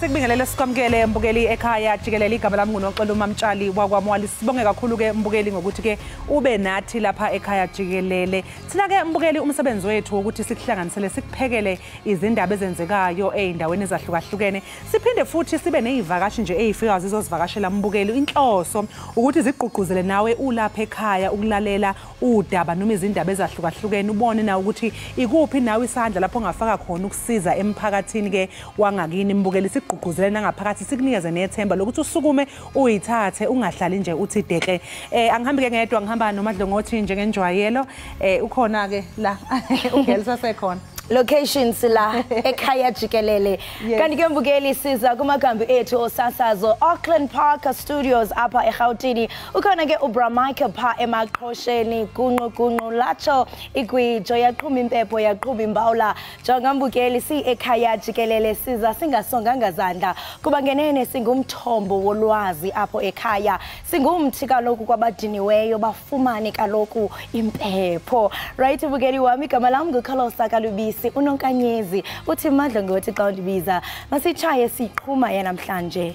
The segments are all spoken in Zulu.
sikubingelele sikwamukele mbukeli ekhaya Jikelele igama lami nguNoxolo Mamtshali wakwamwali sibonge kakhulu ke mbukeli ngokuthi ke ube nathi lapha ekhaya Jikelele thina ke mbukeli umsebenzi wethu ukuthi sikuhlanganisele sikuphekele izindaba ezenzekayo eindaweni ezahlukahlukene siphinde futhi sibe nezivakashi nje ezifika zizozivakashela mbukeli inhloso ukuthi zigqugquzele nawe ulapha ekhaya ukulalela udaba noma izindaba ezahlukahlukene ubone na ukuthi ikuphi nawe isandla lapho ongafaka khona ukusiza emphakathini ke wangakini mbukeli sigqugquzele nangaphakathi sikunikeze nethemba lokuthi usukume uyithathe ungahlali nje uthi deke angihambi ke ngedwa ngihamba noMadlongothi njengenjwayelo ukhona ke la ugelisa sekhona locations la Ekhaya Jikelele kanti ke mbukeli siza kumagambi ethu osasazo Auckland Park Studios apha eGauteng ukhona ke uBramike pha emaqhosheni kunqu lacho igwijo yaqhuma impepho yaqhuma imbawula jonga mbukeli si Ekhaya Jikelele siza singasonganga zandla kuba ngenene singumthombo wolwazi apho ekhaya singumthi kaloku kwabadiniweyo bafumane kaloku impepho right mbukeli wami igama lami nguKhalosa Kalubisi unonkanyezi uthi Madlongothi xa undibiza masitshaye siqhuma yanamhlanje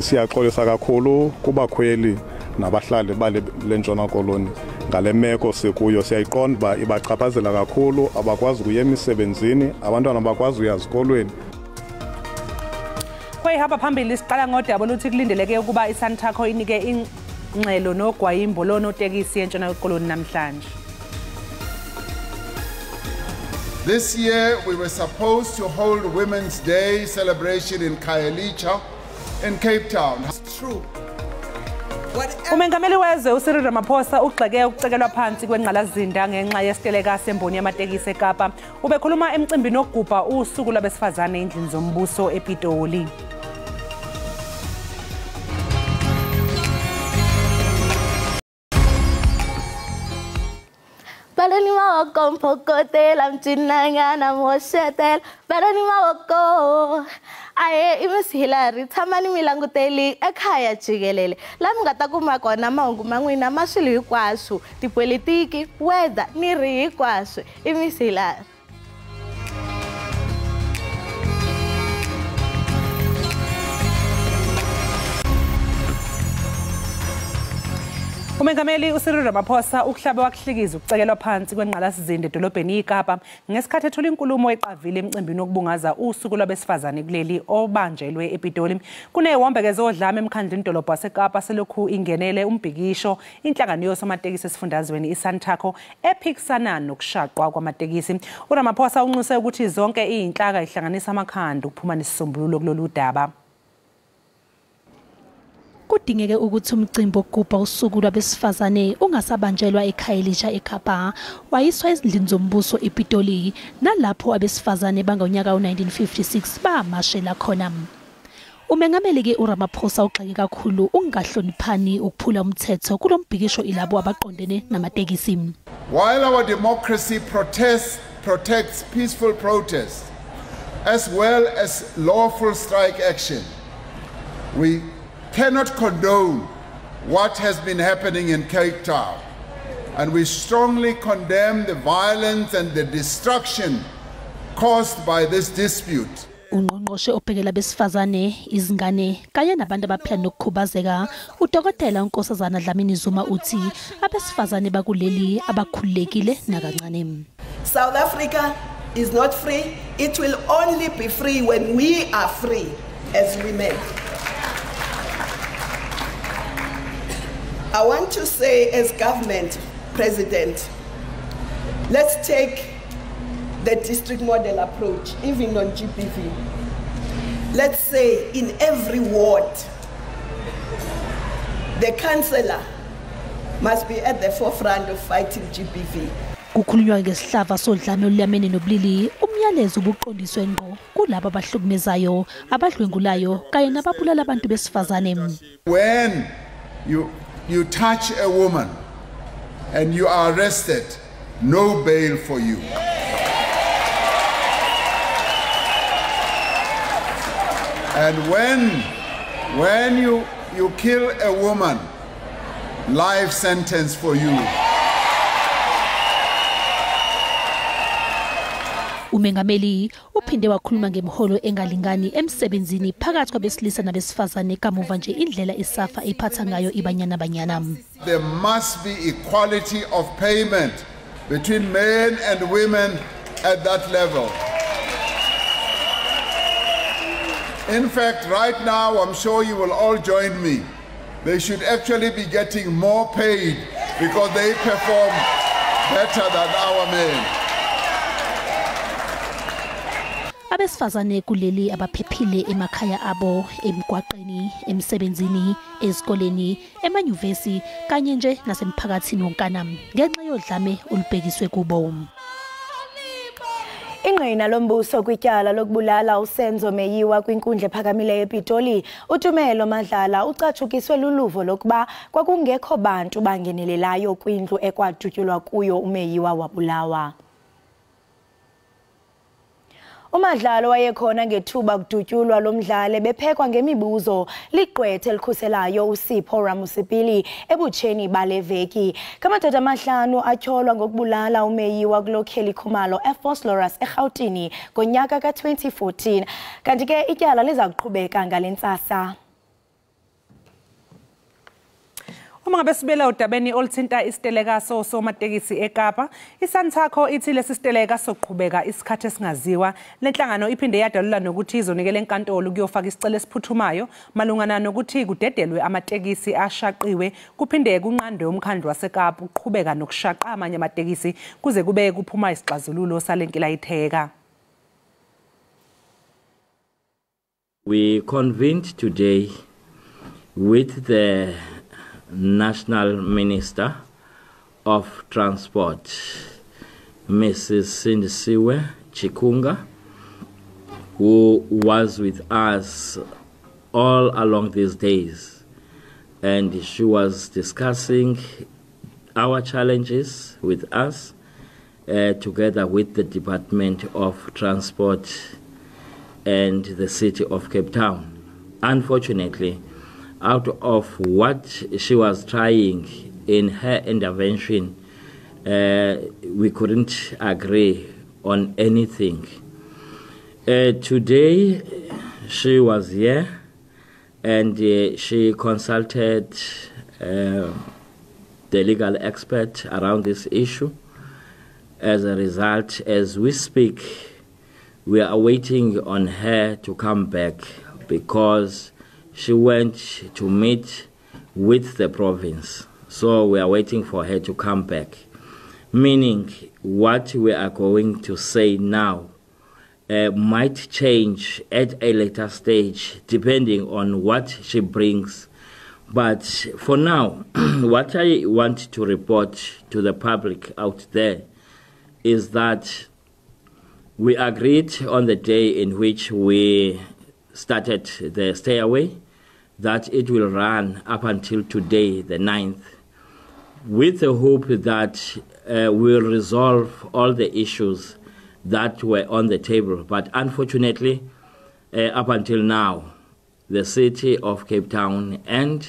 Siyaxolisa kakhulu kubakhweli nabahlali bale lentshona koloni ngale meko sekuyo siyayiqonda ba ibachaphazela kakhulu abakwazi ukuya emisebenzini abantwana abakwazi ukuya ezikolweni Kwehamba phambili siqala ngodaba luthi kulindeleke ukuba iSantaco inike ingxelo nogwayimbo lonotekisi entshona koloni namhlanje. This year we were supposed to hold Women's Day celebration in Khayelitsha in Cape Town. It's true. Umengameli wezwe uCyril Ramaphosa ugxeke ukucekelwa phansi kwengqalazinda ngenxa yesiteleka semboni yamatekisi eKapa. Ubekhuluma emcimbini wokugubha usuku lwabesifazane endlini zombuso ePitoli. Barani mawoko mpokotela mchinangana moshetel barani mawoko aye imisihilari thamani milanguteli ekhaya Jikelele lami ngata kuma kona mahungu man'wina ma swilo hinkwaswo tipolitiki weather ni ri hinkwaswo imisihilari Umengameli uCyril Ramaphosa ukuhlaba wakuhlikiza ukucekelwa phansi kwengqalasizinda edolobheni iKapa ngesikhathi ethula inkulumo eqavile emcimbini wokubungaza usuku lwabesifazane kuleli obanjelwe ePitoli kunewombekezo odlame emkhandlini dolobha waseKapa selokhu ingenele umbhikisho inhlangano yosamatekisi esifundazweni iSantaco ephikisana nokushaqwa kwamatekisi uRamaphosa unxuse ukuthi zonke izinhlaka ihlanganisa amakhanda ukuphuma nesisombululo kulolu daba Kudingeke ukuthi umcimbi wokugubha usuku lwabesifazane ungasabanjelwa eKhayelitsha eKapa wayiswa ezindlini zombuso ePitoli nalapho abesifazane bangonyaka u1956 bamashela khona Umengameli ke uRamaphosa ugxeke kakhulu ungahloniphani ukuphula umthetho kulombhikisho ilabo abaqondene namatekisi While our democracy protects peaceful protest as well as lawful strike action we cannot condone what has been happening in Cape Town, and we strongly condemn the violence and the destruction caused by this dispute. Ungqongqoshe obhekela besifazane izingane kanye nabantu abaphila nokukhubazeka uDokotela uNkosazana Dlamini Zuma uthi abesifazane bakuleli abakhululekile nakancane South Africa is not free. It will only be free when we are free as women. I want to say as government president, let's take the district model approach, even on GBV. Let's say in every ward, the councillor must be at the forefront of fighting GBV. Kukhulunywa ngesihlava sodlame oluyamene nobulili umyalezo ubuqondiswe ngqo kulabo abahlukumezayo abadlwengulayo kanye nababulala abantu besifazane When you touch a woman and you are arrested, no bail for you. And when you kill a woman, life sentence for you. Umengameli uphinde wakhuluma ngemiholo engalingani emsebenzini phakathi kwabesilisa nabesifazane kamuva nje indlela isafa iphatha ngayo ibanyana banyana. There must be equality of payment between men and women at that level. In fact, right now, I'm sure you will all join me. They should actually be getting more paid because they perform better than our men. Abesifazane kuleli abaphephile emakhaya abo, emgwaqeni, emsebenzini, ezikoleni, emanyuvesi kanye nje nasemphakathini wonkana ngenxa yodlame olubhekiswe kubo. Ingqina lombuso kwityala lokubulala uSenzo Meyiwa kwinkundla ephakamileyo ePitoli, uTumelo Madlala ucatshukiswe luluvo lokuba kwakungekho bantu bangenelelayo kwindlu ekwadutyulwa kuyo uMeyiwa wabulawa. Umadlalo wayekhona ngethuba kudutyulwa lomdlalo bephekwa ngemibuzo ligqwethe elikhuselayo uSipho Ramusipili ebutsheni baleveki. Kamadoda amahlanu atyholwa ngokubulala uMeyiwa kulokheli Khumalo Air Force Loras eGauteng ngonyaka ka-2014. Kanti ke ityala liza kuqhubeka ngalentsasa. Uma ngabe sibela udabeni oluthinta isiteleka somatekisi eKapa, iSantaco ithi lesi siteleka soqhubeka isikhathi esingaziwa. Lenhlangano iphinde yadalula nokuthi izonikela enkantolo kuyofaka isicelo esiphuthumayo malungana nokuthi kudedelwe amatekisi ashaqiwe kuphinde kunqandwe umkhandlu waseKapa uqhubeka nokushaqa amanye amatekisi kuze kube kuphuma isixazululo salenkinga itheka. We convened today with the National Minister of Transport, Mrs. Sindisiwe Chikunga, who was with us all along these days, and she was discussing our challenges with us together with the Department of Transport and the City of Cape Town. Unfortunately, out of what she was trying in her intervention, we couldn't agree on anything. Today, she was here and she consulted the legal expert around this issue. As a result, as we speak, we are waiting on her to come back because she went to meet with the province. So we are waiting for her to come back. Meaning what we are going to say now might change at a later stage depending on what she brings. But for now, what I want to report to the public out there is that we agreed on the day in which we started the stay away that it will run up until today, the 9th, with the hope that we'll resolve all the issues that were on the table. But unfortunately, up until now, the City of Cape Town and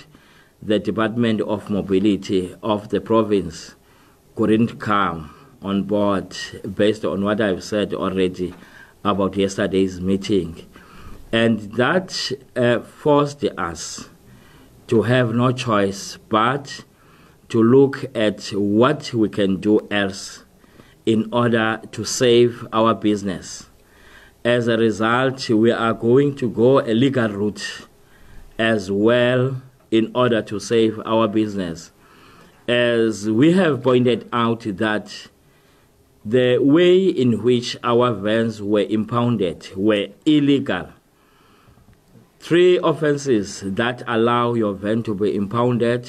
the Department of Mobility of the province couldn't come on board based on what I've said already about yesterday's meeting. And that forced us to have no choice but to look at what we can do else in order to save our business. As a result, we are going to go a legal route as well in order to save our business. As we have pointed out that the way in which our vans were impounded were illegal. 3 offenses that allow your van to be impounded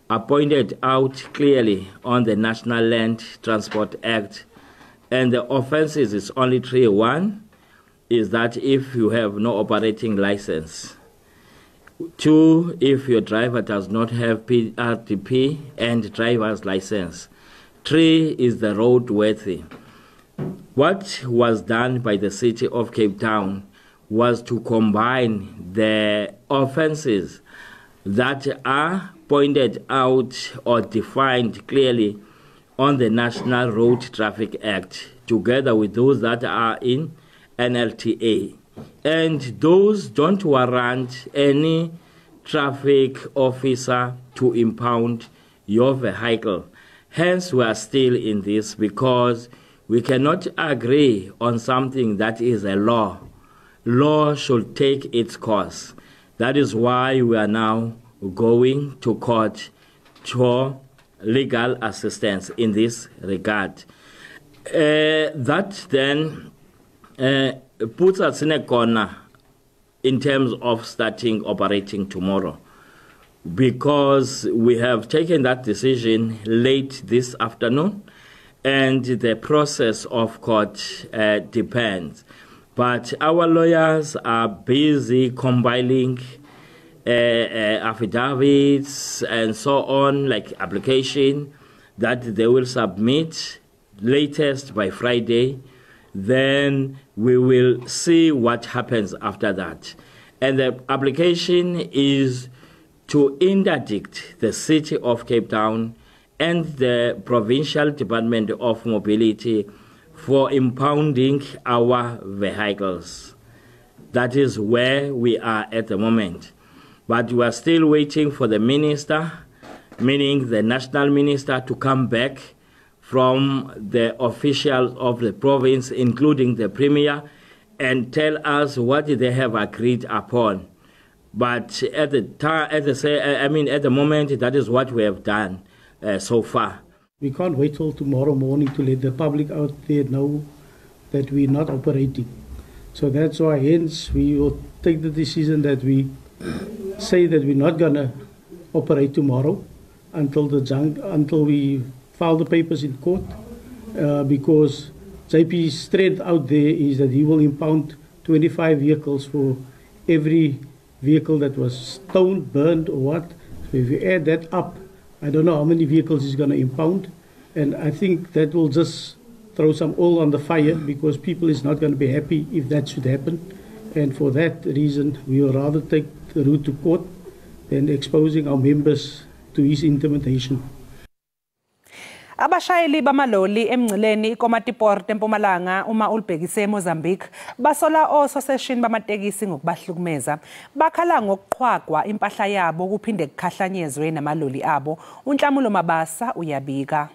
are pointed out clearly on the National Land Transport Act. And the offenses is only 3. 1 is that if you have no operating license. 2, if your driver does not have RTP and driver's license. 3 is the roadworthy. What was done by the City of Cape Town was to combine the offenses that are pointed out or defined clearly on the National Road Traffic Act together with those that are in NLTA. And those don't warrant any traffic officer to impound your vehicle. Hence, we are still in this because we cannot agree on something that is a law. Law should take its course. That is why we are now going to court for legal assistance in this regard. That then puts us in a corner in terms of starting operating tomorrow, because we have taken that decision late this afternoon, and the process of court depends. But our lawyers are busy compiling affidavits and so on, like application that they will submit latest by Friday. Then we will see what happens after that. And the application is to interdict the City of Cape Town and the Provincial Department of Mobility for impounding our vehicles. That is where we are at the moment. But we are still waiting for the minister, meaning the national minister, to come back from the officials of the province, including the premier, and tell us what they have agreed upon. But at the moment, that is what we have done so far. We can't wait till tomorrow morning to let the public out there know that we're not operating. So that's why, hence, we will take the decision that we say that we're not going to operate tomorrow until we file the papers in court, because JP's threat out there is that he will impound 25 vehicles for every vehicle that was stoned, burned, or what. So if you add that up, I don't know how many vehicles he's going to impound, and I think that will just throw some oil on the fire, because people is not going to be happy if that should happen. And for that reason, we will rather take the route to court than exposing our members to his intimidation. Abashayeli bamaloli emngceleni iKomatipoort eMpumalanga uma ulibhekise eMozambique basola ososeshini bamatekisi ngokubahlukumeza, bakhala ngokuqhwagwa impahla yabo kuphinde kukhahlanyezwe namaloli abo. uNhlamulo Mabasa uyabika.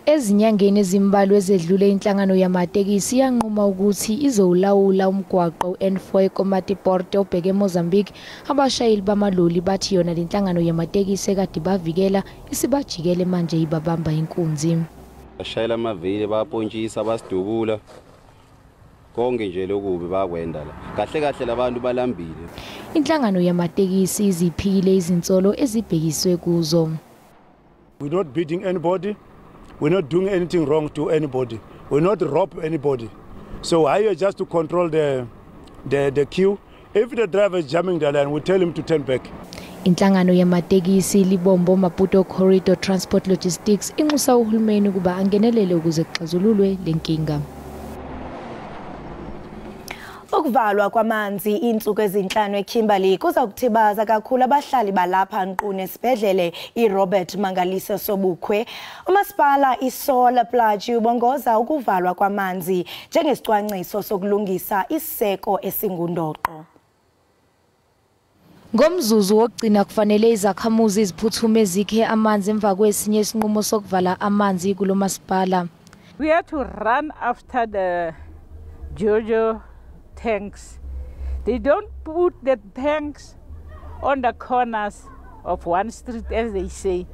Ezinyangeni ezimbalwa ezedlule inhlangano yamatekisi yanquma ukuthi izolawula umgwaqo N4 eKomatipoort obheke eMozambique. Abashayeli bamaloli bathi yona lenhlangano yamatekisi ekade bavikela isibajikele manje ibabamba inkunzi. Bashayela amavili bayapontshisa basidubula konke nje lokubi bakwenda la. Kahle kahle labantu balambile. Inhlangano yamatekisi iziphikile izinsolo ezibhekiswe kuzo. We're not beating anybody. We're not doing anything wrong to anybody. We're not rob anybody. So hire just to control the queue. If the driver is jamming the line, we tell him to turn back. Inhlangano yamatekisi libombo Maputo Corridor Transport Logistics inxusa uhulumeni kuba angenelele ukuze kuxazululwe lenkinga. Ukuvalwa kwamanzi insuku ezinhlanu eKimberley kuza kuthibaza kakhulu abahlali balapha Nqunu esibhedlele iRobert Mangaliso Sobukwe. Umasipala iSola Plaji ubongoza ukuvalwa kwamanzi njengesicwangciso sokulungisa iseko esingundoqo. Ngomzuzu wokugcina kufanele izakhamuzi iziphuthume zikhe amanzi emva kwesinye isinqumo sokuvala amanzi kulomasipala. We have to run after the Jojo tanks. They don't put the tanks on the corners of one street, as they say.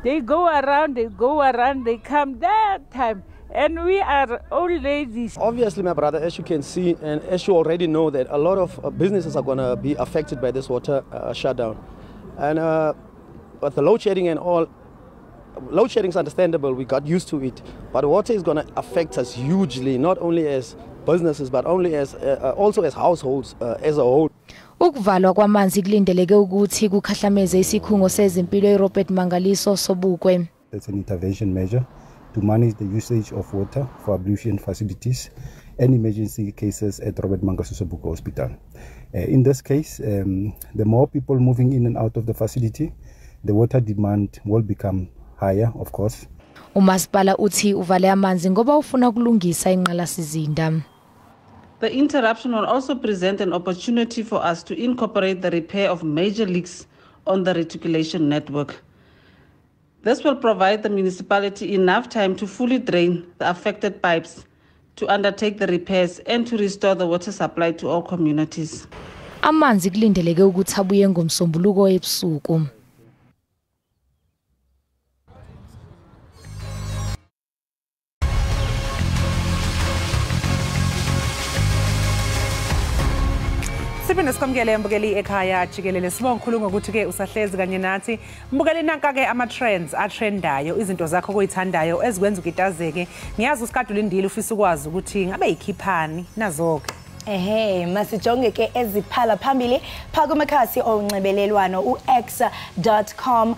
They go around, they come that time. And we are old ladies. Obviously, my brother, as you can see, and as you already know, that a lot of businesses are going to be affected by this water shutdown. And with the load shedding and all, load shedding is understandable, we got used to it. But water is going to affect us hugely, not only as businesses, but only as also as households as a whole. Ukuvalwa kwamanzi kulindeleke ukuthi kukhahlameze isikhungo sezimpilo eRobert Mangaliso Sobukwe. It's an intervention measure to manage the usage of water for ablution facilities and emergency cases at Robert Mangaliso Sobukwe Hospital. In this case, the more people moving in and out of the facility, the water demand will become higher, of course. Umasipala uthi uvale amanzi ngoba ufuna ukulungisa inqalasizinda. The interruption will also present an opportunity for us to incorporate the repair of major leaks on the reticulation network. This will provide the municipality enough time to fully drain the affected pipes, to undertake the repairs and to restore the water supply to all communities. Amanzi kulindeleke ukuthi abuye ngomsombuluko ebusuku. Siphinde sikwamukele mbukeli ekhaya Jikelele. Sibonga ukukhuluma ukuthi ke usahlezi kanye nathi. Mbukeli nanka ke ama trends atrendayo, izinto zakho oyithandayo ezikwenza ukitazeke. Ngiyazi usikade ulindile ufisa ukwazi ukuthi ngabe yikhiphani nazoke. Masijonge ke eziphala phambili phakumakhasi onxibelelwano uX.com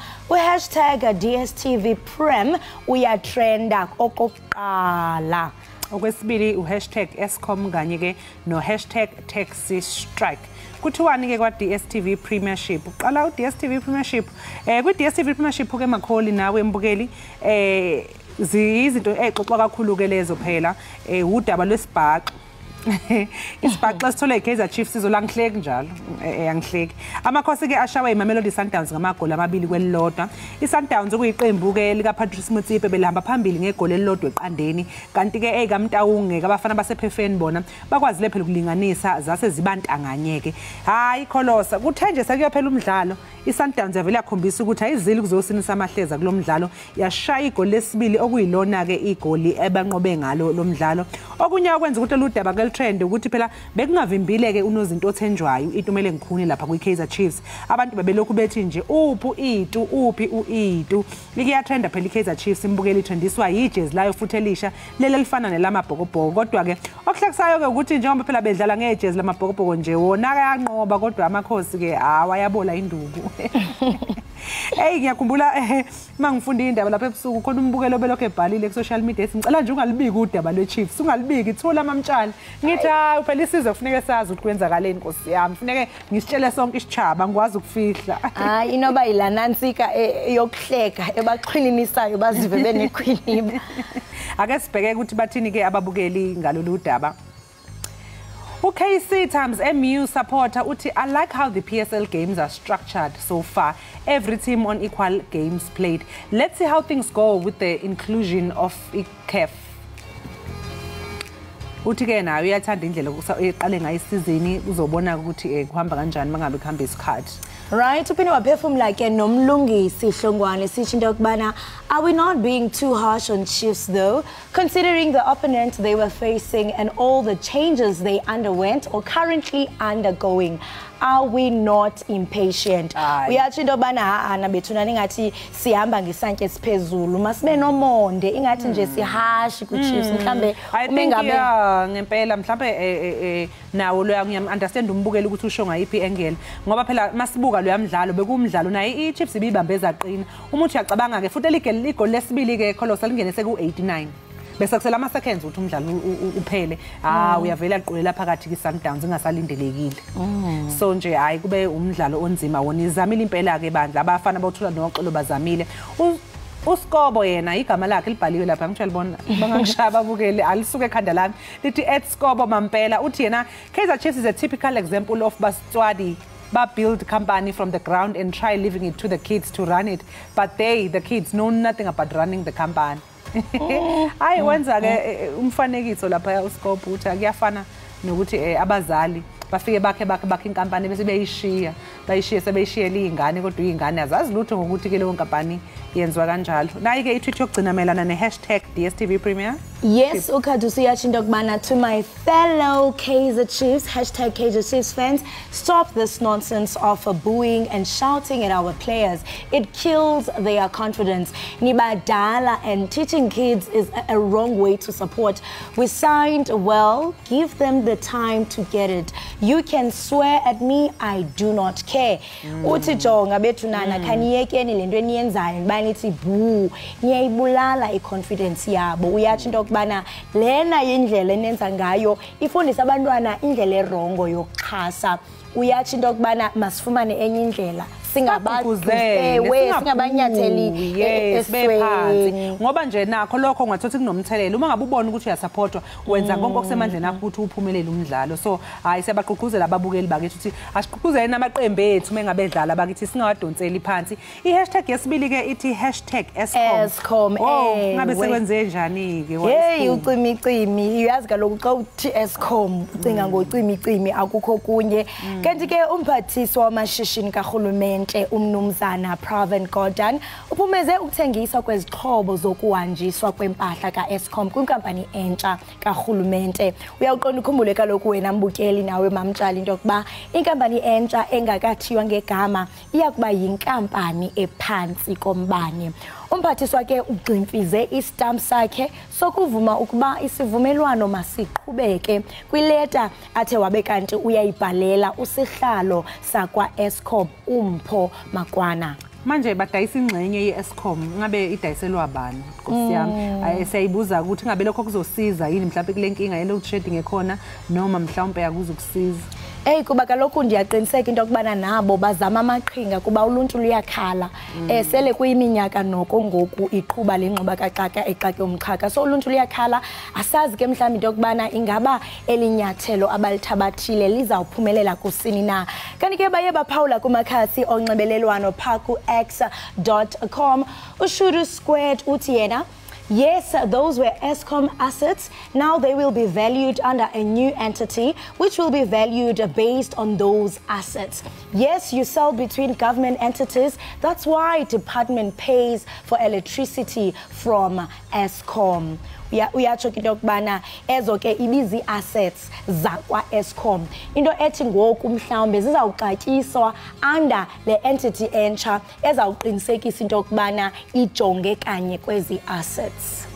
#DSTV Prem uyatrenda okokuqala. Okwesibili #Eskom kanye ke no #Taxi Strike. Kuthiwani ke kwa DSTV Premiership. Uqala uDSTV Premiership. Kwi-DSTV Premiership ke makholi nawe mbukeli izinto exoxwa kakhulu ke lezo phela udaba lwesibhaqa. Isibhaqa sithole iKaizer Chiefs sizolanghleki njalo angihleki. Amakhosi ke ashawe iMamelodi Sundowns ngamagoli amabili kwelilodwa. iSundowns kuyiqembu ke lika Patrice Motsepe belihamba phambili ngegoli elilodwa eqandeni kanti ke ekamtawunge abafana basephefeni bona bakwazile phela ukulinganisa zase zibantanganyeke. Hayi kholosa kuthe nje sekuyophela umdlalo iSundowns yavela yakhombisa ukuthi ayizili kuzosinisa amahleza kulomdlalo yashaya igoli lesibili okuyilona ke igoli ebanqobe ngalo lomdlalo. Okunye okwenza ukuthi ludaba trend ukuthi phela bekungavimbile ke unozinto othenjwayo itumele ngikhuni lapha kwiKaizer Chiefs. Abantu bebelokhu bethi nje uphi uItu liya trenda phela iKaizer Chiefs imbukeli trendiswa yijezi layo futhi elisha lele lifana nelamabhokobhoko kodwa ke okuhlekisayo ke ukuthi njengoba phela bedlala ngejezi lamabhokobhoko nje wona ke yanqoba kodwa amakhosi ke awayabola induku. Ngiyakhumbula mangifunda indaba lapha ebusuku khona umbukelo belokho ebhalile ku social media ngicela nje ungalibiki udaba lweChiefs ungalibiki thola amamtshali ngithi hayi phela isizwe kufanele sazi ukuthi kwenzakaleni Nkosi yami kufanele ngisitshele sonke isichaba ngikwazi ukufihla. Hayi inoba ilanansika yokuhleka ebaxhilinisayo bazive benekhwiliba. Ake sibheke ukuthi bathini ke ababukeli ngalolu daba. KC Times MU supporter uthi I like how the PSL games are structured so far. Every team on equal games played. Let's see how things go with the inclusion of ICAF. Uthi ke nayo uyathanda indlela eqale ngayo isizini uzobona ukuthi kuhamba kanjani mangabe kuhamba isikhathi. Right, uphinde waphefumula ke nomlungisi Hlongwane sithi into yokubana are we not being too harsh on Chiefs though, considering the opponent they were facing and all the changes they underwent or currently undergoing? Are we not impatient? Uyathi into yokubana ana bethuna ningathi sihamba ngesantya esiphezulu masibe nomonde ingathi nje sihashi ku Chiefs mhlambe umengabe ngempela mhlambe nawo lo ngiyam understand umbukeli ukuthi usho ngayiphi angle ngoba phela masibuka lo yamdlalo bekumdlalo naye iChiefs ibibambe zaqina umuthi uyacabanga ke futhi igoli lesibili ke Colossal lingenese ku 89 bese kusela ama seconds uthi umdlalo uphele uyavela liqolela phakathi kwiSundowns ingasalindelekile. So nje hayi kube umdlalo onzima wona izamile impela ke bandla abafana bawuthula noxolo bazamile. uSkobo yena igama lakhe libhaliwe lapha ngitshela libona bangangishaba abukeli alisuke ekhanda lami lithi @Skobo Mampela uthi yena Kaizer Chiefs is a typical example of Baswadi build company from the ground and try leaving it to the kids to run it, but the kids know nothing about running the company. Hayi wenza ke umfanekiso lapha uSkobo uthi akuyafana nokuthi abazali bafike bakhe inkampani bese bayishiya sebeyishiyela izingane kodwa izingane azazi lutho ngokuthi ke leyo nkampani yenziwa kanjalo. Nayi ke itwithi yokugcina melana ne #DSTV Premier. Yes, ukhadusi yathi into kubana to my fellow Kaizer Chiefs #Kaizer Chiefs fans, stop this nonsense of booing and shouting at our players. It kills their confidence. Nibadala and teaching kids is a wrong way to support. We signed well, give them the time to get it. You can swear at me, I do not care. Uthi jonga bethunana khaniyekeni lento eniyenzayo banithi boo niyayibulala iconfidence yabo. Uyathi into kubana lena indlela enenza ngayo ifundisa abantwana indlela erongo yokuxhasa. Uyathi into kubana masifumane enye indlela singabanyatheli esiphansi ngoba nje nakho lokho ngathothi kunomthelela uma ngabe ubona ukuthi uyasupportwa wenza konke okusemandleni akho ukuthi uphumelele umdlalo so hayi siyabaqhuquzela ababukeli bakithi ukuthi asiqhuquzele namaqembu ethu mengabedlala bakithi singawadonseli phansi ihashtag yesibili ke ithi #Eskom ngabe sekwenze njani ke hey ucimicimi uyazi kaloku xa uthi Eskom ucinga ngocimicimi akukho kunye kanti ke umphathiswa wamashishini kahulumente umnumzana Pravin Gordhan uphumeze ukuthengiswa kwezixhobo zokuhanjiswa kwempahla kaEskom kwinkampani entsha kahulumente uyaqonda ukhumbule kaloku wena mbukeli nawe mamtshali into yokuba inkampani entsha engakathiywa ngegama iyakuba yinkampani ephansi kombane umphathiswa ke ugcimfize istamp sakhe sokuvuma ukuba isivumelwano masiqhubeke kwileta athe wabe kanti uyayibhalela usihlalo sakwa Eskom uMpho Makwana manje badayisa ingcenye yeEskom ngabe idayiselwa bani Nkosi yami siyayibuza ukuthi ngabe lokho kuzosiza yini mhlawumbe kule nkinga ye load shedding ekhona noma mhlawumbe akuzukusiza kuba kaloku ndiyaqiniseka into yokubana nabo bazama amaqhinga kuba uluntu luyakhala sele kuyiminyaka noko ngoku iqhuba lengxoba kaxaka exake umxhaka so uluntu luyakhala asazi ke mhlawumbe into yokubana ingaba elinyathelo abalithabathile lizawuphumelela kusini na kanti ke baye baphawula kumakhasi onxibelelwano pha ku-x.com uShuru Squared uthi yena yes, those were Eskom assets. Now they will be valued under a new entity, which will be valued based on those assets. Yes, you sell between government entities. That's why department pays for electricity from Eskom. Uyatsho into yokubana ezo ke ibizi assets zakwa Eskom into ethi ngoku mhlawumbe zizawuxatyiswa under le entity entsha ezawuqinisekisa into yokubana ijonge kanye kwezi assets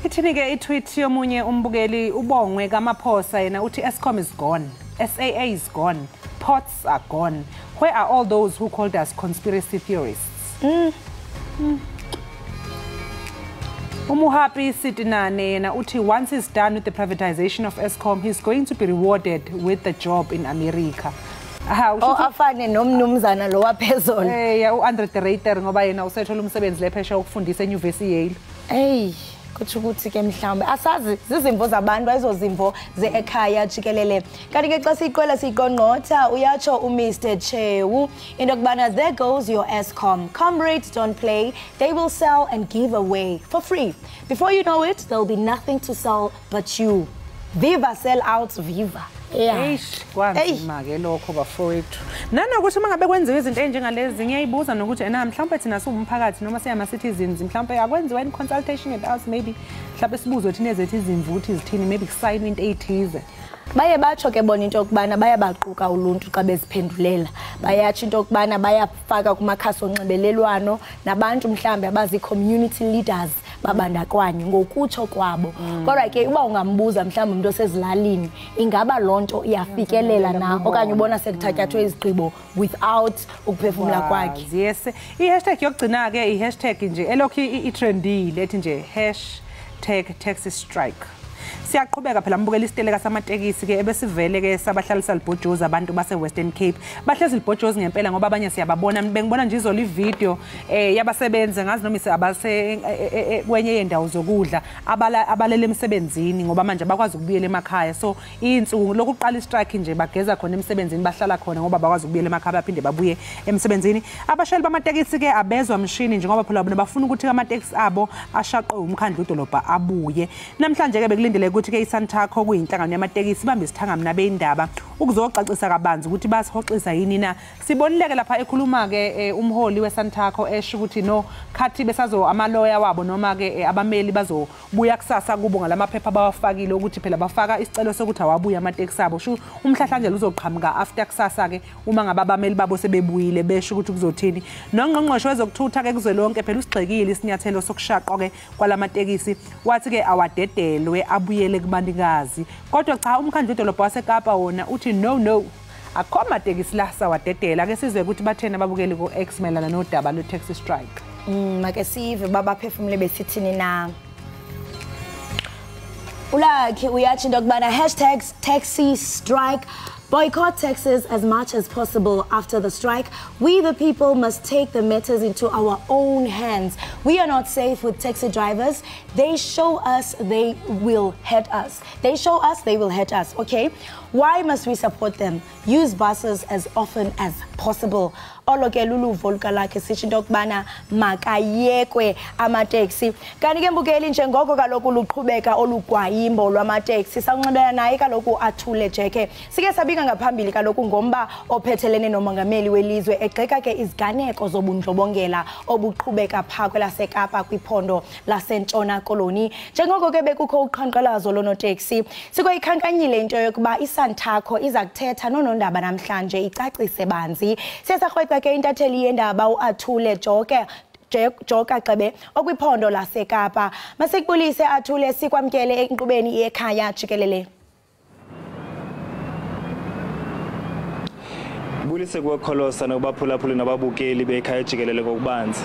ithini ke itweet yomunye umbukeli ubongwe kaMaphosa yena uthi Eskom is gone SAA is gone ports are gone where are all those who called us conspiracy theorists Umuhapi Sitinane yena uthi once he's done with the privatization of Eskom he's going to be rewarded with the job in America. Afane nomnumzana lo waphezolo. U-Andre the Rater ngoba yena usethola umsebenzi lephesha ukufundisa eNyuvesi Yale. Kuthi ukuthi ke mhlawumbe asazi zizimvo zabantu ayizozimvo ze-Ekhaya Jikelele kanti ke xa siyiqwela siyiqongqotha uyatsho uMr Chewu into yokubana there goes your Eskom comrades don't play they will sell and give away for free before you know it there'll be nothing to sell but you viva sell out viva kwanzima ke lokho bafowethu nanokuthi mangabe kwenziwa izinto enjengalezi ngiyayibuza nokuthi mhlawumbe thina siwumphakathi noma siyama citizens mhlawumbe akwenziwa in consultation with us maybe mhlawumbe sibuzo thina ezethu izimvu ukuthi zithini maybe kusayini into ethize baye batsho ke bona into yokubana bayabaquka uluntu xa beziphendulela bayatsho into yokubana bayafaka kumakhasi onxibelelwano nabantu mhlawumbe abazi community leaders babandakanye ngokutsho kwabo kodwa ke uba ungambuza mhlawumbe umuntu osezilalini ingaba lonto iyafikelela na okanye ubona sekuthatyathwe izigqibo without ukuphefumula kwakhe yes ihashtag yokugcina ke ihashtag nje elokhu itrendile ethi nje #taxi strike siyaqhubeka phela mbukela isiteleka samatekisi ke ebesivele ke sabahlalisa libhojozi abantu base Western Cape bahlezi libhojozi ngempela ngoba abanye siyababona bengibona nje izolo ivideo yabasebenzi ngazi noma abase kwenye yendawo zokudla abalele emsebenzini ngoba manje bakwazi ukubuyela emakhaya so insuku lokuqala istrike nje bageza khona emsebenzini bahlala khona ngoba bakwazi ukubuyela emakhaya baphinde babuye emsebenzini abashayeli bamatekisi ke abezwa mshini nje ngoba phela bafuna ukuthi amatekisi abo ashaqwe umkhandlu udolobha abuye namhlanje ke bekulindele ukuthi ke iSantaco kuyinhlangano yamatekisi bambe isithangami nabeyindaba ukuzocacisa kabanzi ukuthi basihoxisa yini na sibonileke lapha ekhuluma ke umholi weSantaco esho ukuthi no khathi besazo amaloya wabo noma ke abameli bazobuya kusasa kubo ngalamaphepha bawafakile ukuthi phela bafaka isicelo sokuthi awabuya amatekisi abo sho umhlahla nje uzoqhamuka after kusasa ke uma ngaba abameli babo sebebuyile besho ukuthi kuzothini nongqongqosho wezokuthutha ke kuzwelonke phela usigxekile isinyathelo sokushaqwa ke kwalamatekisi wathi ke awadedelwe abuyele kubandikazi kodwa cha umkhandlu wedolobha waseKapa wona uthi no akho amatekisi la sawadedela ke sizwe ukuthi bathena babukeli ku X melana nodaba lo taxi strike make sive babaphefumule besithini na ulakhe uyathi into kubana #taxi strike Boycott taxis as much as possible after the strike. We, the people, must take the matters into our own hands. We are not safe with taxi drivers. They show us they will hurt us. They show us they will hurt us, okay? Why must we support them? Use buses as often as possible. Oloke lulu volka lakhe sithi into kubana makayekwe amateksi. Kanti ke mbukeli njengoko kaloku luqhubeka olugwayimbo lwamateksi sanxibelana naye kaloku athule jeke. Sike sabika ngaphambili kaloku ngomba ophethelene nomongameli welizwe egxeka ke iziganeko zobundlobongela obuqhubeka pha kwelaseKapa kwiphondo laseNtshona Koloni. Njengoko ke bekukho uqhankqalazo lonoteksi sikoyikhankanyile into yokuba isanthakho iza kuthetha nonondaba namhlanje icacise banzi. Sesarhwetha ke intatheli yendaba uAthule Joka Gxebe okwiphondo laseKapa. Masikubulise Athule sikwamkele enkqubeni Ekhaya Jikelele. Bulise kwakholosa nokubaphulaphula nababukeli bekhaya Jikelele ngokubanzi.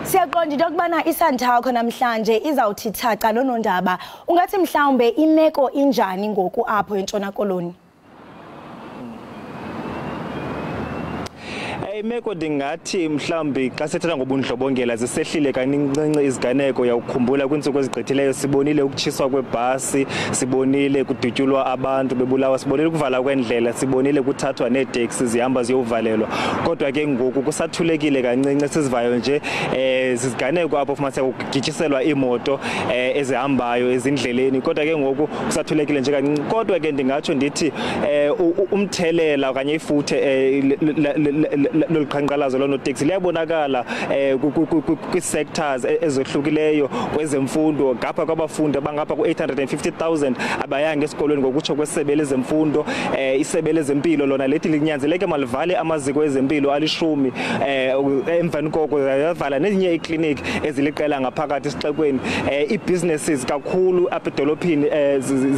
Siyaqonda into yokubana isanthakho namhlanje izawuthi thaca nonondaba. Ungathi mhlawumbe imeko injani ngoku apho eNtshona Koloni? Imeko ndingathi mhlawumbi xa sethetha ngobundlobongela zisehlile kancinci iziganeko yakukhumbula kwintsuku ezigqithileyo sibonile ukutshiswa kwebhasi, sibonile kudutyulwa abantu bebulawa, sibonile ukuvala kwendlela, sibonile kuthathwa neeteksi zihamba ziyovalelwa. Kodwa ke ngoku kusathulekile kancinci sizivayo nje ziziganeko apho fumaniseka kugityiselwa iimoto ezihambayo ezindleleni. Kodwa ke ngoku kusathulekile nje kancinci. Kodwa ke ndingatsho ndithi umthelela okanye ifuthe loluqhankqalazo lonoteksi liyabonakala kwi-sectors ezohlukileyo kwezemfundo. Ngapha kwabafundi abangapha ku-850,000 abayanga esikolweni ngokutsho kwesebe lezemfundo. Isebe lezempilo lona lethi linyanzeleke malivale amaziko ezempilo ali-10 emveni koko yavala nezinye iikliniki eziliqela ngaphakathi esixekweni. Ii-businesses kakhulu apha edolophini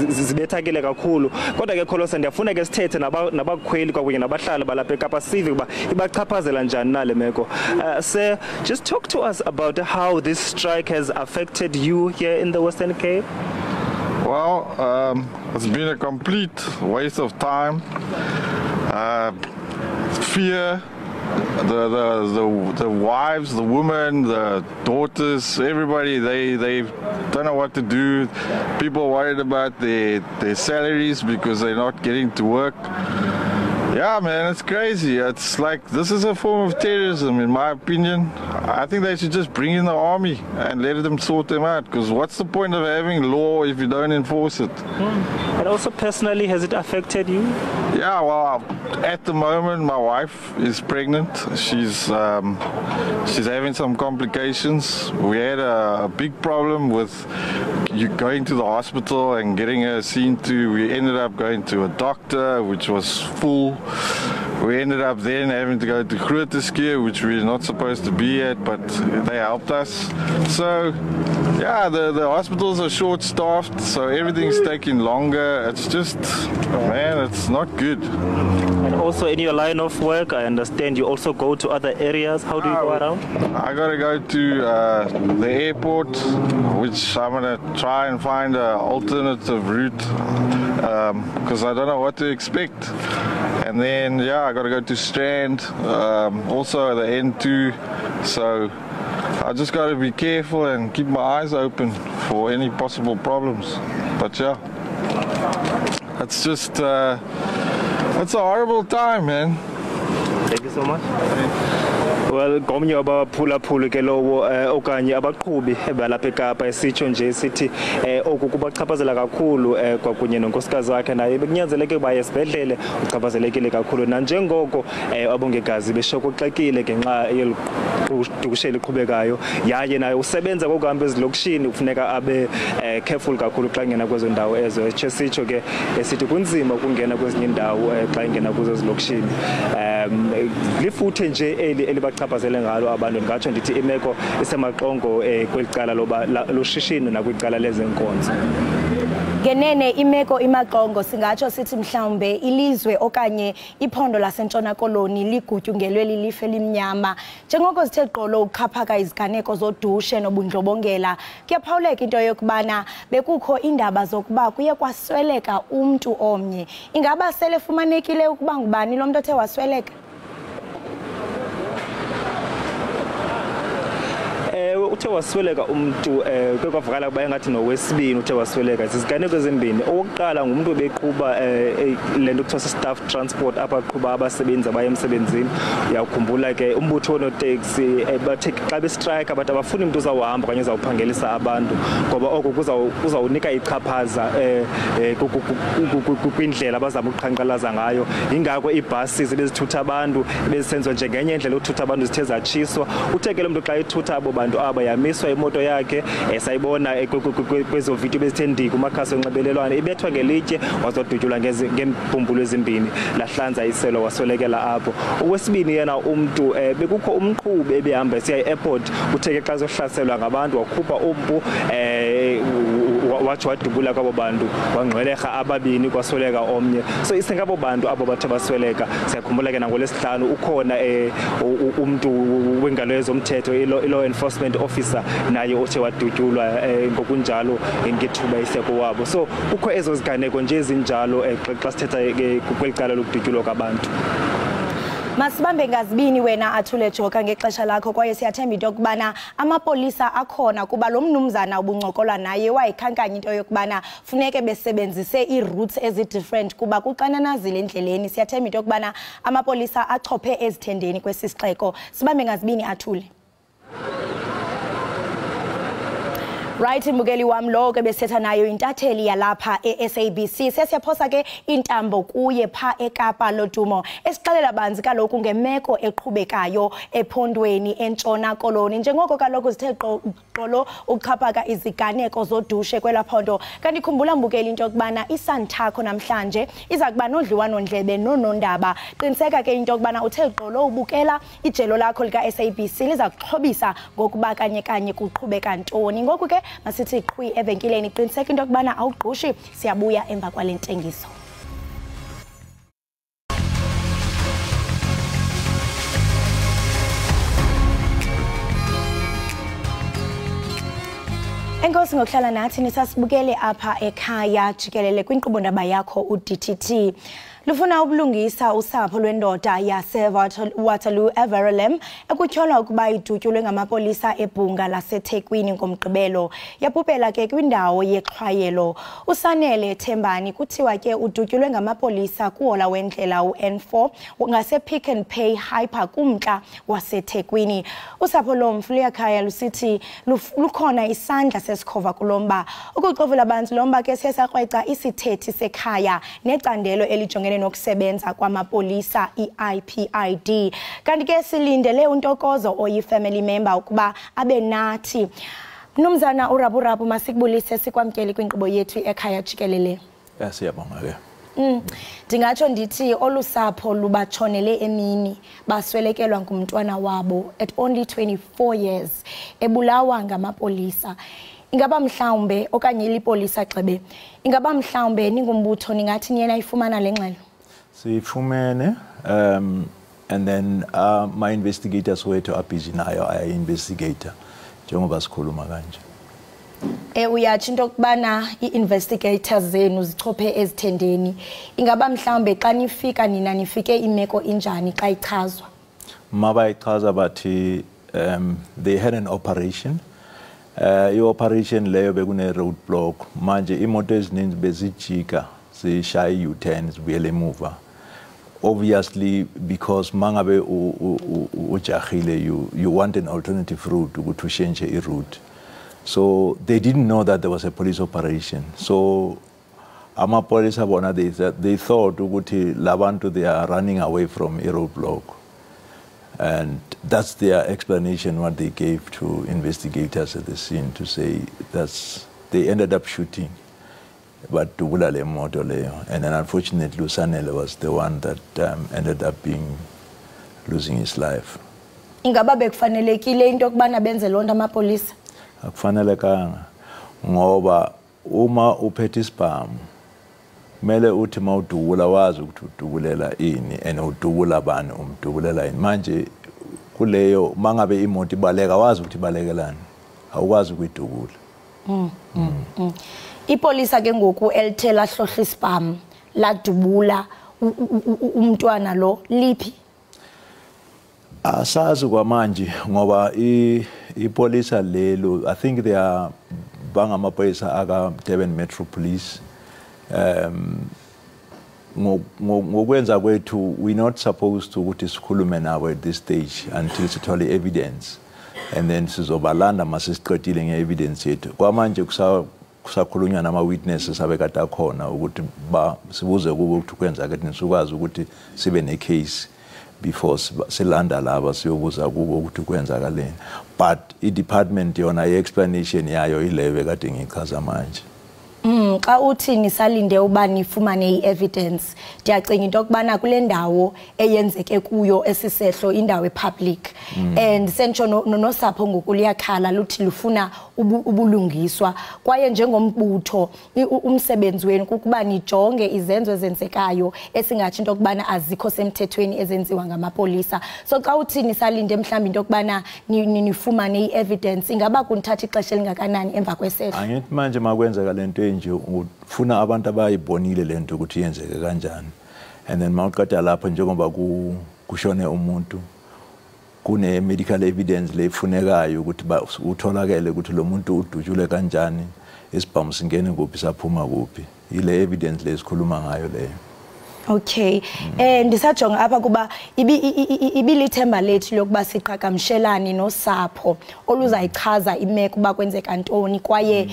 zibethakile kakhulu. Kodwa ke kholosa ndiyafuna ke sithethe nabakhweli kwakunye nabahlali balapha eKapa sive ukuba ibachaphazela njani nale meko. Sir, just talk to us about how this strike has affected you here in the Western Cape. Well, it's been a complete waste of time. Fear, the wives, the women, the daughters, everybody, they don't know what to do. People worried about their salaries because they're not getting to work. Yeah, man, it's crazy. It's like, this is a form of terrorism, in my opinion. I think they should just bring in the army and let them sort them out, because what's the point of having law if you don't enforce it? And also personally, has it affected you? Yeah, well, at the moment, my wife is pregnant. She's having some complications. We had a big problem with you going to the hospital and getting her seen to. We ended up going to a doctor, which was full. We ended up then having to go to Grooteskeer, which we're not supposed to be at, but they helped us. So, yeah, the hospitals are short-staffed, so everything's taking longer. It's just, man, it's not good. And also in your line of work, I understand you also go to other areas. How do you go around? I gotta go to the airport, which I'm gonna try and find an alternative route, because I don't know what to expect. And then, yeah, I gotta go to Strand, also the N2, so I just gotta be careful and keep my eyes open for any possible problems. But yeah, it's just, it's a horrible time, man. Thank you so much. Well, komnye abaphulaphuli ke lowo okanye abaqhubi balapha eKapa esitsho nje sithi oku kubachaphazela kakhulu kwakunye nonkosikazi wakhe naye bekunyanzeleke baye esibhedlele uchaphazelekile kakhulu nanjengoko abongikazi beshokoxekile ngenxa yeludukushela iqhubekayo yaye naye usebenza kokuhamba ezilokishini kufuneka abe careful kakhulu xa ngena kwezo ndawo ezo sitsho ke esithi kunzima ukungena kwezinye indawo xa ingena kuzo ezilokishini lifuthe nje elibachaphazele ngalo abantu ngatsho ndithi imeko isemaqongo kwelicala loba loshishino nakwicala lezenkonzo. Ngenene imeko imaxongo singatsho sithi mhlawumbe ilizwe okanye iphondo lasentshona koloni ligutyungelwe lilife limnyama njengoko sithe gqolo uxhaphaka iziganeko zodushe nobundlobongela kuyaphawuleka into yokubana bekukho indaba zokuba kuye kwasweleka umntu omnye ingaba sele fumanekile ukuba ngubani lo mntu othe wasweleka uthe wasweleka umuntu kwavakala kuba engathi nowesibini uthe wasweleka iziganeko ezimbini owokuqala ngumuntu obeqhuba lento kuthiwa staff transport apha qhuba abasebenzi abaya emsebenzini uyakhumbula ke umbutho onotaxi bathe xa bestrike abantu abafuni umuntu uzawuhamba okanye uzawuphangelisa abantu ngoba oko kuzawunika ichaphaza kwindlela abazama ukuqhankqalaza ngayo ingako iibhasi bezithutha abantu bezisenziwa njengenye indlela yokuthutha abantu zithe zatshiswa uthe ke lo mntu xa ethutha abo bantu aba yamiswa imoto yakhe sayibona kwezo video bezithe kumakhasi onxibelelwano ibethwa ngelitye wazodutyulwa ngeempumbulo ezimbini lahlanza iselo waswelekela apho okwesibini yena umntu bekukho umqhubi ebehamba esiya e-airport uthe ke xa zohlaselwa ngabantu wakhupha umpu wathi wadubula kwabo bantu wangcwelerha ababini kwasweleka omnye so isengabo bantu abo bathe basweleka siyakhumbula ke nangolesihlanu ukhona umntu wengalo yezomthetho i-law enforcement officer naye othe wadutyulwa ngokunjalo ngethuba iseko wabo so kukho ezo ziganeko nje ezinjalo xa sithetha kwelicala lokudutyulwa kwabantu Masibambe ngazibini wena Athule Joka ngexesha lakho kwaye siyathemba into yokubana amapolisa akhona kuba lo mnumzana ubuncokola naye wayikhankanya into yokubana funeke besebenzise i-routes ezi-different kuba kuxananazile endleleni siyathemba into yokubana amapolisa achophe ezithendeni kwesisixeko sibambe ngazibini Athule Right mbukeli wami lo ke besetha nayo intatheli yalapha e-SABC sesiyaphosa ke intambo kuye pha eKapa lodumo esixelela banzi kaloku ngemeko eqhubekayo ephondweni entshona koloni njengoko kaloku sithe qolo uxhaphaka iziganeko zodushe kwelaphondo kanti khumbula mbukeli into yokubana isanthakho namhlanje iza kuba nodliwano ndlebe nonondaba qiniseka ke into yokubana uthe qolo ubukela ijelo lakho lika SABC liza kuxhobisa ngokuba kanye kuqhubeka ntoni ngoku ke masithi qhwi evenkileni qiniseka into yokubana awugqushi siyabuya emva kwalentengiso Enkosi ngokuhlala nathi nisasibukele apha ekhaya Jikelele kwinkqubo ndaba yakho uDTT lufuna ubulungisa usapho lwendoda yase Waterloo Everlem ekutyholwa ukuba idutyulwe ngamapolisa ebhunga laseThekwini ngomgqibelo yapupela ke kwindawo yexhwayelo uSanele Thembani kuthiwa ke udutyulwe ngamapolisa kuhola wendlela uN4 ngase Pick and Pay Hyper kumntla waseThekwini usapho lomfu Ekhaya lusithi lukhona isandla sesikhova kulomba ukuxovula abantu lomba ke sesakrweca isithethi sekhaya necandelo elijongene nokusebenza kwamapolisa iIPID kanti ke silindele untokozo oyi-family member ukuba abe nathi Mnumzana uraburabu masikubulise sikwamkeli kwinkqubo yethu ekhaya Jikelele Siyabonga ke Ndingatsho ndithi olusapho lubatshonele emini baswelekelwa ngumntwana wabo at only 24 years ebulawa ngamapolisa ingaba mhlawumbe okanye lipolisa gxebe ingaba mhlawumbe ningumbutho ningathi niyena ifumana lengxelo sifumene and then my investigators were to busy nayo I investigator njengoba sikhuluma kanje uyathi into kubana iinvestigators zenu zichophe ezithendeni ingaba mhlawumbe xa nifika nina nifike imeko injani xa ichazwa mabayichaza bathi they had an operation i-operation leyo bekune roadblock manje imoto ezininzi bezijika zishaya u-turn zibuyele emuva obviously because mangabe ujahile you want an alternative route ukuthi ushentshe i-route so they didn't know that there was a police operation so amapolisa bona they thought ukuthi labantu they are running away from a roadblock and that's their explanation what they gave to investigators at the scene to say they ended up shooting but tubulale moto leyo and then unfortunately Usanele was the one that ended up losing his life ingaba bekufanelekile into kubana benze lonto amapolisa akufanelekanga ngoba uma uphethe isibhamu kumele uthi mawudubula wazi ukuthi udubulela ini and udubula bani umdubulela ini manje kuleyo mangabe imoto ibaleka wazi ukuthi ibalekelani awukwazi ukuyidubula ipolisa ke ngoku elithe lahlohla isibhamu ladubula umntwana lo liphi asazi kwamanje ngoba ipolisa lelo I think they are bangamaphoyisa aka Durban Metro Police ngokwenza kwethu we not supposed to ukuthi sikhulume nabo at this stage until sithole evidence and then sizobalanda masisiqedile ngeevidence yethu kwamanje kusakhulunywa nama witnesses abekade khona ukuthi sibuze kubo ukuthi kwenza ke nisukwazi ukuthi sibe ne case before silanda laba siyobuza kubo ukuthi kwenzakaleni but I department yona explanation yayo ilebe kade ngichaza manje xa uthi nisalinde uba nifumane i-evidence ndiyacinga into yokubana kule ndawo eyenzeke kuyo esisehlo indawo epublic and sentsho nosapho ngoku liyakhala luthi lufuna ubulungiswa kwaye njengombutho umsebenzi wenu kukuba nijonge izenzo ezenzekayo esingathi into yokubana azikho semthethweni ezenziwa ngamapolisa so xa uthi nisalinde mhlawumbi into yokubana nifumane i-evidence ingaba kunithatha ixesha elingakanani emva kwesehlo angithi manje makwenzeka lento nje ufuna abantu abayibonile lento ukuthi yenzeke kanjani and then mawuqeda lapho njengoba kushone umuntu kune medical evidence lefunekayo ukuthi utholakele ukuthi lo muntu udutshule kanjani isibhamu singene kuphi saphuma kuphi ile evidence lesikhuluma ngayo leyo Okay ndisajonga apha kuba ibilithemba lethu lokuba siqhagamshelane nosapho oluzayichaza imeko kuba kwenzeka ntoni kwaye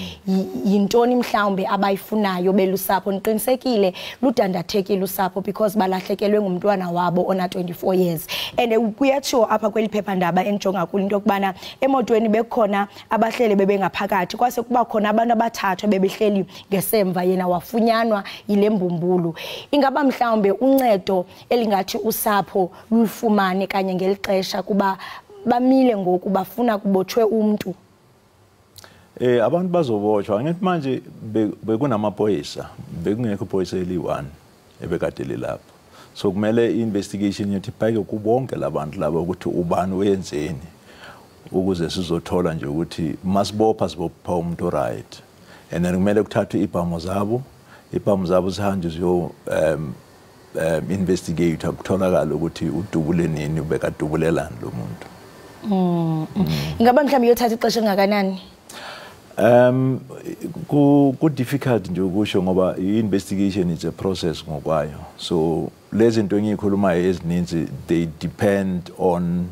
yintoni mhlawumbe abayifunayo belusapho niqinisekile ludandathekile usapho because balahlekelwe ngumntwana wabo ona 24 years and kuyatshiwo apha kweliphepha ndaba enjonga kulo into kubana emotweni bekhona abahlele bebengaphakathi kwase kuba khona abantu abathathu bebehleli ngesemva yena wafunyanwa yile mbumbulu ingaba mhlawumbe uncedo elingathi usapho lufumane kanye ngelixesha kuba bamile ngoku bafuna kubotshwe umuntu abantu bazobotshwa ngithi manje bekunamaphoyisa bekungekho iphoyisa eli1 ebekade lilapha so kumele investigation yethi ibheke kubonke labantu laba ukuthi ubani wenzeni ukuze sizothola nje ukuthi masibopha umuntu right and then kumele kuthathwe ibhamu zabo zihanjwe investigate ukutholakala ukuthi udubule nini ubekadubulelani lo muntu ingaba mhlawumbe yothatha ixesha elingakanani ku difficult nje ukusho ngoba i-investigation is a process ngokwayo so lezi zinto engikhulumayo ezininzi they depend on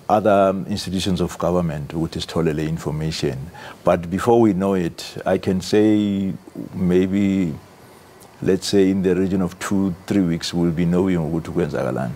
other institutions of government ukuthi sithole le information but before we know it I can say maybe let's say in the region of 2-3 weeks we'll be knowing ukuthi kwenzakalani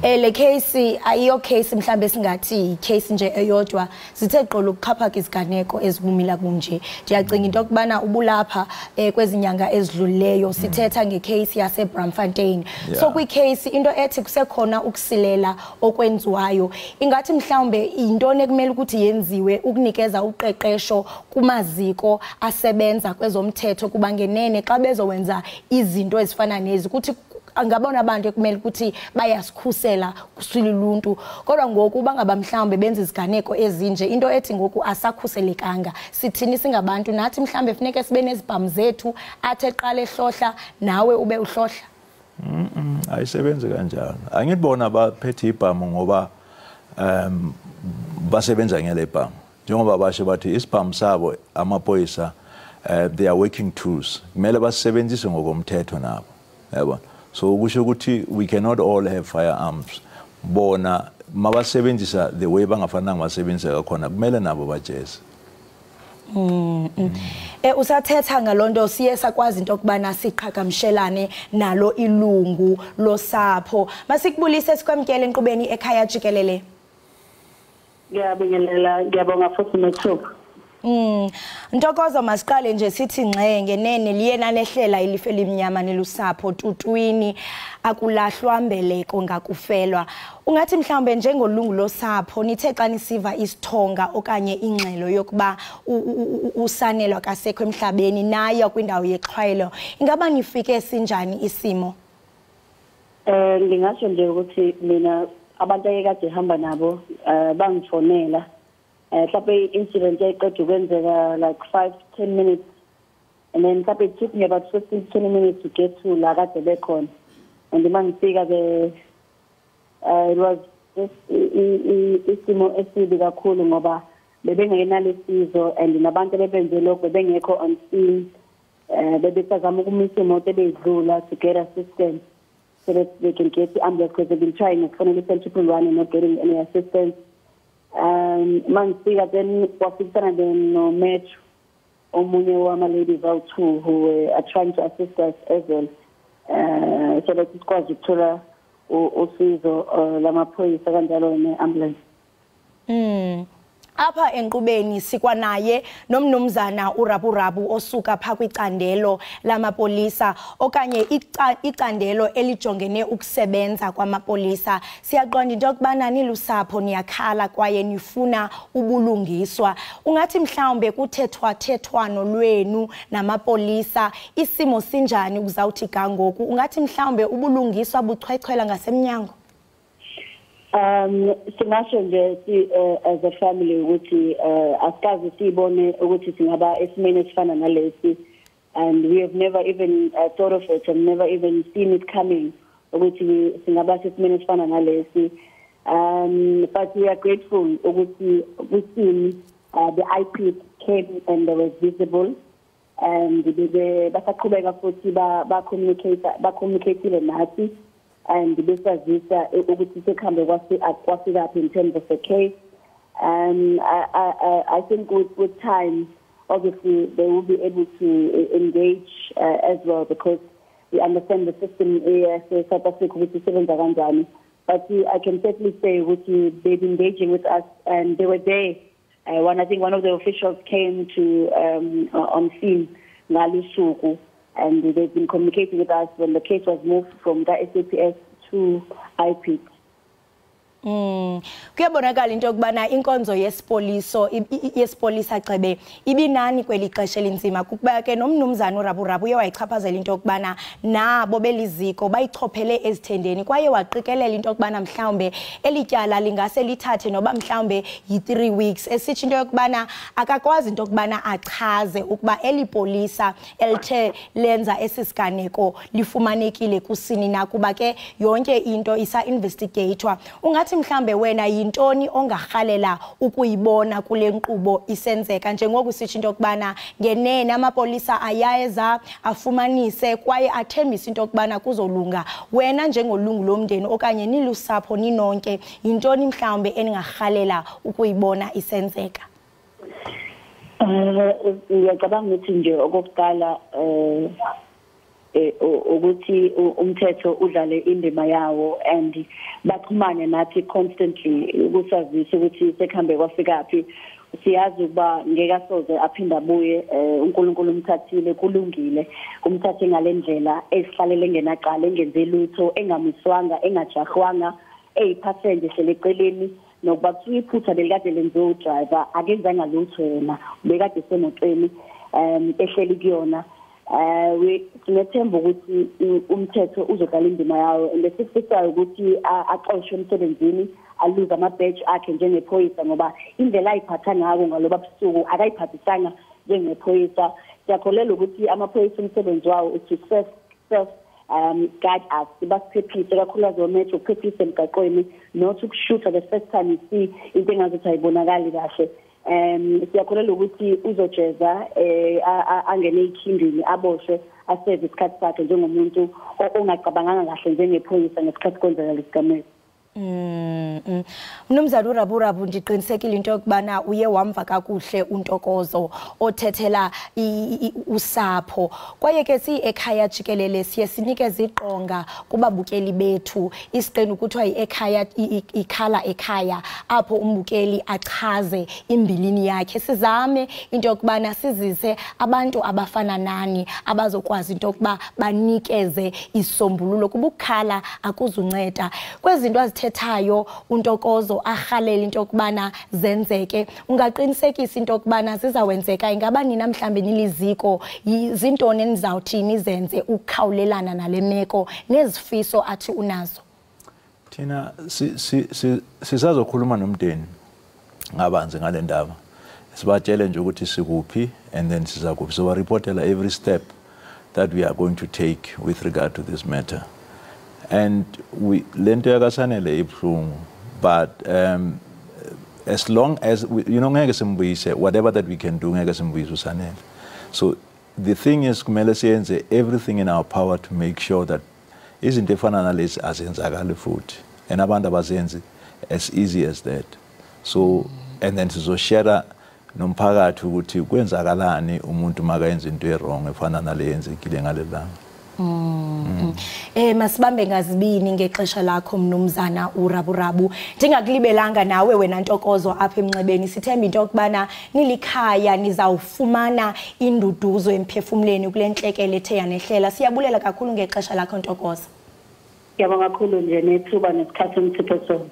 le case ayiyo case mhlambe singathi case nje eyodwa sithe qolo ukukhapha iziganeko ezibumila kunje ndiyacinga into kubana ubulapha kwezinyanga ezidlulileyo sithetha ngecase yase Bramfontein so kwi case into ethi kusekhona ukusilela okwenziwayo ingathi mhlawumbe intoni ekumele ukuthi yenziwe ukunikeza uqeqesho kumaziko asebenza kwezomthetho kuba ngenene xa bezowenza izinto ezifana nezi ukuthi angabona abantu ekumele ukuthi bayasikhusela kusiluluntu kodwa ngoku bangaba mhlawumbe benza iziganeko ezinje into ethi ngoku asakhuselekanga sithini singabantu nathi mhlawumbe funeke sibe nezibhamu zethu athe eqala ehlohla nawe ube uhlohla ayisebenze kanjalo angibona abaphethe ibhamu ngoba basebenza ngele bhamu njengoba basho bathi isibhamu sabo amaphoyisa they are working tools kumele basebenzise ngokomthetho nabo yabona so kusho ukuthi we cannot all have firearms bona mabasebenzisa the way bangafananga basebenzisa khona kumele nabo bajeze usathetha ngalonto siye sakwazi into kubana siqhagamshelane nalo ilungu losapho masikubulise sikwamkele enqubeni ekhaya Jikelele ngiyabingelela ngiyabonga futhi nethuba Ntokozo masiqale nje sithi ngxe ngenene liyena lehlela ilife limnyama nelusapho tutwini akulahlwa mbeleko ngakufelwa. Ungathi mhlambe njengolungu losapho nithe xa nisiva isithonga okanye ingxelo yokuba usanelwa kasekho emhlabeni naye kwindawo yexhwayelo, ingaba nifike sinjani isimo? Ngingasho nje ukuthi mina abantu ayekade ehamba nabo bangifonela mhlawumbe incident eqedwe kwenzeka like 5-10 minutes, and then mhlawumbe it took me about 15-20 minutes to get to la kade bekhona, and mangifika it was just isimo esibi kakhulu ngoba bebengenalo isizo and nabantu bebenze lokho bebengekho on scene, bebesazama ukumisa imoto ebeyidlula to get assistance so that they can get the ambulance because they've been trying to phone the 111 and not getting any assistance. Mangifika then wafikana then no match omunye wama ladies out who are trying to assist us as well, so that sikwazi ukuthola usizo lamaphoyisa kanjalo ne-ambulance. Apha enqubeni sikwanaye nomnumzana uRaburabu osuka pha kwicandelo lamapolisa okanye icandelo elijongene ukusebenza kwamapolisa. Siyaqonda into yokubana nilusapho niyakhala kwaye nifuna ubulungiswa. Ungathi mhlawumbe kuthethwano lwenu namapolisa isimo sinjani ukuzawuthi kangoku? Ungathi mhlawumbe ubulungiswa buchwechwela ngasemnyango? Singasho nje as a family ukuthi asikaze sibone ukuthi singaba esimene esifana nalesi, and we have never even thought of it and never even seen it coming ukuthi singaba esimene esifana nalesi, but we are grateful ukuthi within the IP came and they was visible, and basaqhubeka futhi ba communicate nathi and besazisa ukuthi sekhambe kwafika in terms of the case. And I think with time, obviously they will be able to engage as well, because we understand the system here, so South Africa which is kanjani. But I can certainly say they've been engaging with us, and they were there I think one of the officials came to on scene ngalusuku, and they've been communicating with us when the case was moved from the SABC to IP. Kuyabonakala into yokubana inkonzo yesipolisa cebe ibinani kweli xesha elinzima kuba ke nomnumzana uRaburabu uye wayichaphazela into yokubana nabo beliziko bayichophele ezithendeni kwaye waqikelela into yokubana mhlawumbe elityala lingase lithathe noba mhlawumbe yi3 weeks, esithi into yokubana akakwazi into yokubana achaze ukuba elipolisa elithe lenza esisiganeko lifumanekile kusini na kuba ke yonke into isa investigator. Ungathi mhlambe wena yintoni ongarhalela ukuyibona kule nkqubo isenzeka njengoku sithi into yokubana ngenene amapolisa ayayeza afumanise kwaye athembisa into yokubana kuzolunga, wena njengolungu lomndeni okanye nilusapho ninonke yintoni mhlambe eningarhalela ukuyibona isenzeka? Ngiyacabanga ukuthi nje okokuqala ukuthi umthetho udlale indima yawo and baxhumane nathi constantly ukusazisa ukuthi sekhambe kwafikaphi. Siyazi ukuba ngeke asoze aphinda abuye, uNkulunkulu umthathile kulungile, umthathe ngalendlela esihlalele ngenaqala engenze lutho, engamiswanga, engajahwanga, eyipassenger ehlele eceleni, nokuba kuthiwa iphutha belikade lenziwe udriver akenzanga lutho yena, bekade semotweni ehleli kuyona. Sinethemba ukuthi umthetho uzodlala indima yawo, and esifisayo ukuthi axoshwe emsebenzini, aluze ama-badge akhe njengephoyisa ngoba indlela ayiphatha ngawo ngaloba busuku akayiphathisanga njengephoyisa. Siyakholela ukuthi amaphoyisa umsebenzi wawo is to self guide us, basiphephise kakhulukazi ometro, ukuphephisa emgaqweni, not ukushutha the first time you see into engazuthi ayibonakali kahle. Siyakholela ukuthi uzojeza angene ekhindini aboshwe aseve isikhathi sakhe njengomuntu ongacabanganga kahle njengephoyisa ngesikhathi kwenzeka lesigameko. Mnumzana uRaburabu ndiqinisekile into yokubana uye wamva kakuhle uNtokozo othethela usapho kwaye ke Ekhaya Jikelele siye sinikeze iqonga kubabukeli bethu isiqeni kuthiwa iEkhaya ikhala ekhaya apho umbukeli achaze imbilini yakhe sizame into yokubana sizise abantu abafana nani abazokwazi into yokuba banikeze isombululo kubukhala akuzunceda kwezinto azithethayo uNtokozo arhalela into yokubana zenzeke ungaqinisekisa into yokubana zizawenzeka ingaba nina mhlambe niliziko izintoni enizawuthi nizenze ukukhawulelana nale meko nezifiso athi unazo thina sisazokhuluma nomndeni ngabanzi ngale ndaba sibatshele nje ukuthi sikuphi and then sizakuphi so reportela every step that we are going to take with regard to this matter and we lento yakasanele ibhlungu but as long as ngeke simbuyise whatever that we can do ngeke simbuyise usanele so the thing is kumele siyenze everything in our power to make sure that izinto efana nalezi azenzakali futhi and abantu abazenzi as easy as that so and then sizoshare nomphakathi ukuthi kwenzakalani umuntu makayenza into wrong efana nale yenzekile ngalelanga masibambe ngazibini ngexesha lakho mnumzana uRaburabu ndingakulibelanga nawe wena Ntokozo apha emnxebeni sithemba into yokubana nilikhaya nizawufumana induduzo emphefumleni kule ntlekele ethe yanehlela siyabulela kakhulu ngexesha lakho Ntokozo Ngiyabonga kakhulu nje nethuba nesikhathi emthipho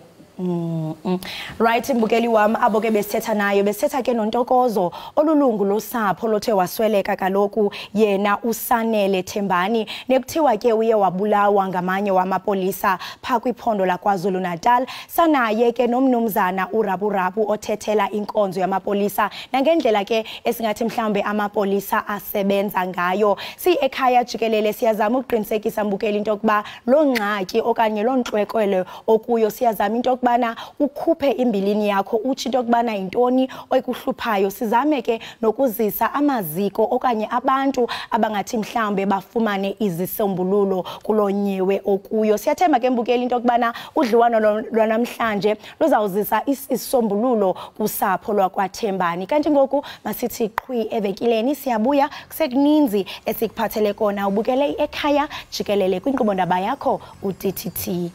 Right mbukeli wami abo ke besithetha nayo besithetha ke noNtokozo olulungu losapho lothe wasweleka kaloku yena uSanele Thembani nekuthiwa ke uye wabulawa ngamanye wamapolisa pha kwiphondo laKwaZulu Natal sanaye ke nomnumzana uRaburabu othethela inkonzo yamapolisa nangendlela ke esingathi mhlambe amapolisa asebenza ngayo Ekhaya Jikelele siyazama ukuqinisekisa mbukeli into yokuba lo ngxaki okanye lo ntlwekwele okuyo siyazama into yokuba bana ukhuphe imbilini yakho uthi into kubana intoni oyikuhluphayo sizame ke nokuzisa amaziko okanye abantu abangathi mhlambe bafumane izisombululo kulonyewe okuyo siyathemba ke mbukeli into kubana udliwano lwanamhlanje luzawuzisa isisombululo kusapho lwakwaThembani kanti ngoku masithi qhwi evekileni siyabuya kusekuninzi esikuphathele kona ubukele Ekhaya Jikelele kwinkqubo ndaba yakho uTTT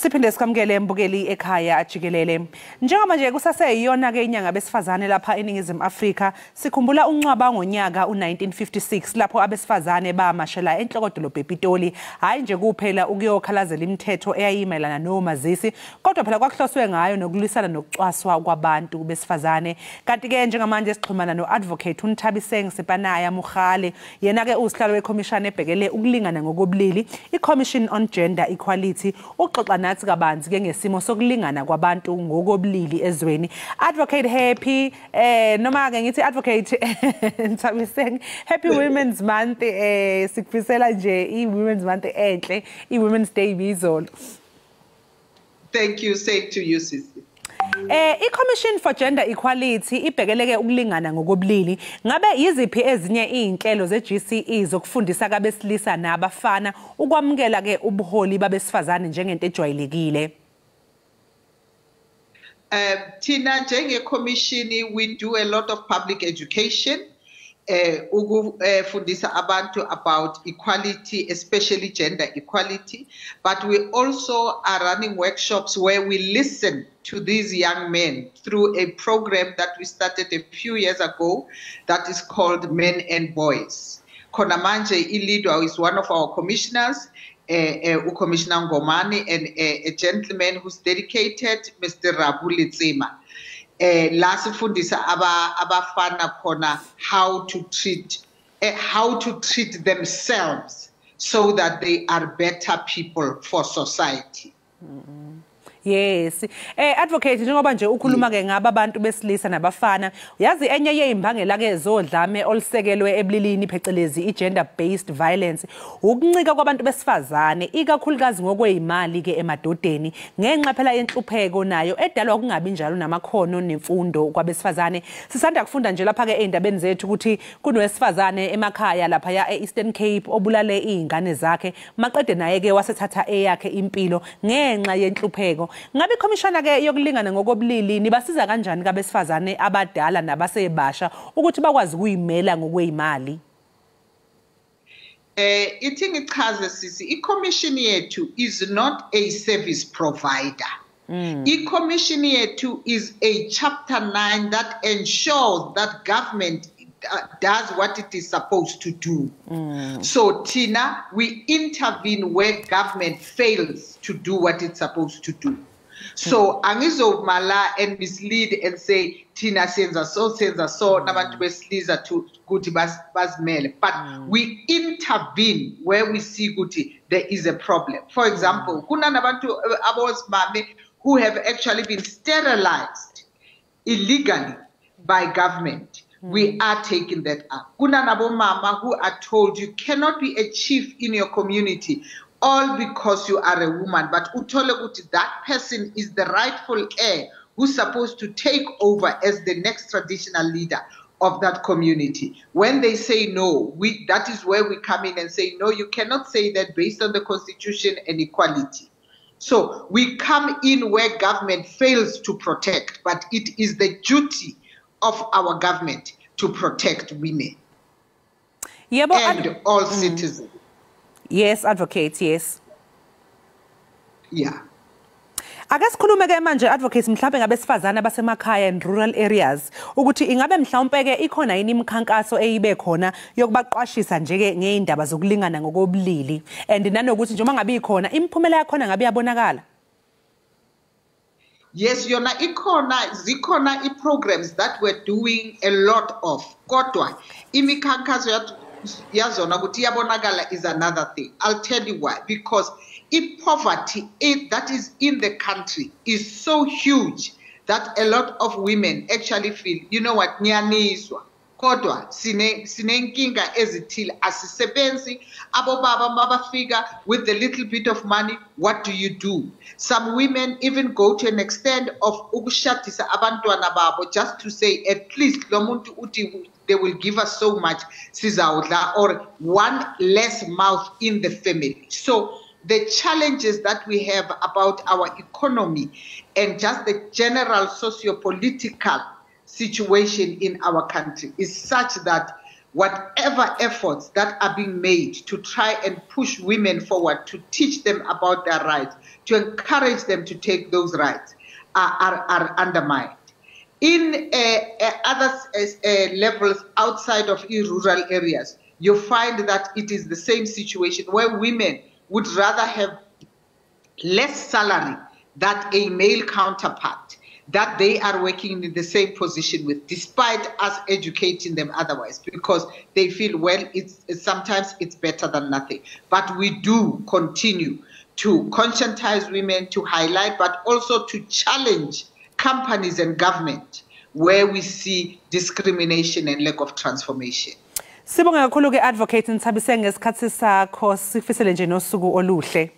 Siphinde sikamukele mbukeli Ekhaya Jikelele. Njengoba nje kusaseyiyona ke inyanga besifazane lapha eNingizimu Afrika, sikhumbula uncwaba ngonyaka u1956 lapho abesifazane bamashela enhlokodolobha ePitoli, hayi nje kuphela ukuyokhalazela imithetho eyayimelana nomazisi, kodwa phela kwakuhloswe ngayo nokulwisana nokucwaswa kwabantu besifazane. Kanti ke njengamanje sixhumana noadvocate uNthabiseng Sepanaya Mukhale, yena ke usihlalo weCommission ebhekele ukulingana ngokobulili, iCommission on Gender Equality, uxoxa kabanzi ke ngesimo sokulingana kwabantu ngokobulili ezweni. Advocate Happy noma ke ngithi Advocate Nthabiseng Happy Women's Month sikufisela nje iWomen's Month enhle iWomen's Day bizolo. Thank you, same to you sisi. iCommission for Gender Equality ibhekeleke ukulingana ngokobulili ngabe yiziphi ezinye izinhlelo zeGCE zokufundisa kabesilisa nabafana ukwamukela ke ubuholi babesifazane njengento ejwayelekile Tina njenge-commission we do a lot of public education ukufundisa abantu about equality, especially gender equality, but we also are running workshops where we listen to these young men through a program that we started a few years ago that is called Men and Boys. Konamanje Ilidwa is one of our commissioners, Commissioner Ngomani, and a gentleman who's dedicated, Mr. Rabu Litsima. La sifundisa abafana khona how to treat themselves so that they are better people for society. Yes. Advocate njengoba nje ukhuluma ke ngaba abantu besilisa nabafana uyazi enye yezimbangela ke zodlame olusekelwe ebulilini phecelezi i-gender based violence ukuncika kwabantu besifazane ikakhulukazi ngokwezimali ke emadodeni ngenxa phela yenhlupheko nayo edalwa kungabi njalo namakhono nemfundo kwabesifazane. Sisanda kufunda nje lapha ke endabeni zethu ukuthi kunowesifazane emakhaya lapha ya eEastern Cape obulale izingane zakhe maqede naye ke wasethatha eyakhe impilo ngenxa yenhlupheko. Ngabe ikhomishana ke yokulingana ngokobulili nibasiza kanjani kabesifazane abadala nabasebasha ukuthi bakwazi ukuyimela ngokwezimali? Ithi ngichaze sisi i-commission yethu is not a service provider. I-commission yethu is a chapter 9 that ensures that government does what it is supposed to do. So Tina, we intervene where government fails to do what it's supposed to do. So angizomala and mislead and say Tina senza so nabantu besiliza to ukuthi bazimele, but we intervene where we see ukuthi there is a problem. For example, kuna nabantu abosimame who have actually been sterilized illegally by government. We are taking that up. Kuna nabo mama who are told you cannot be a chief in your community all because you are a woman, but utole ukuthi that person is the rightful heir who's supposed to take over as the next traditional leader of that community. When they say no, that is where we come in and say, no, you cannot say that based on the constitution and equality. So we come in where government fails to protect, but it is the duty of our government to protect women and all citizens. Yes, advocate, yes. Yeah. Ake sikhulume ke manje advocates mhlawumbe ngabesifazana abasemakhaya and rural areas ukuthi ingabe mhlawumbe ke ikhona yini imikhankaso eyibe khona yokubaqwashisa nje ke ngeindaba zokulingana ngokobulili and nanokuthi nje mangabe ikhona imphumela yakhona ngabe yabonakala? Yes, yona zikhona i-programs that we're doing a lot of. Kodwa imikhankaso yazona ukuthi yabonakala is another thing. I'll tell you why. Because poverty that is in the country is so huge that a lot of women actually feel, you know what, ngiyaniswa. Kodwa sinenkinga ezithile asisebenzi, abobaba mabafika with the little bit of money, what do you do? Some women even go to an extent of ukushadisa abantwana babo just to say at least lo muntu uthi they will give us so much sizawudla, or one less mouth in the family. So the challenges that we have about our economy and just the general socio-political situation in our country is such that whatever efforts that are being made to try and push women forward, to teach them about their rights, to encourage them to take those rights are undermined. In other levels outside of rural areas, you find that it is the same situation where women would rather have less salary than a male counterpart that they are working in the same position with, despite us educating them otherwise, because they feel, well, sometimes it's better than nothing. But we do continue to conscientize women, to highlight, but also to challenge companies and government where we see discrimination and lack of transformation. Sibonga kakhulu ke advocate Nthabise ngesikhathi sakho sifisele nje nosuku oluhle.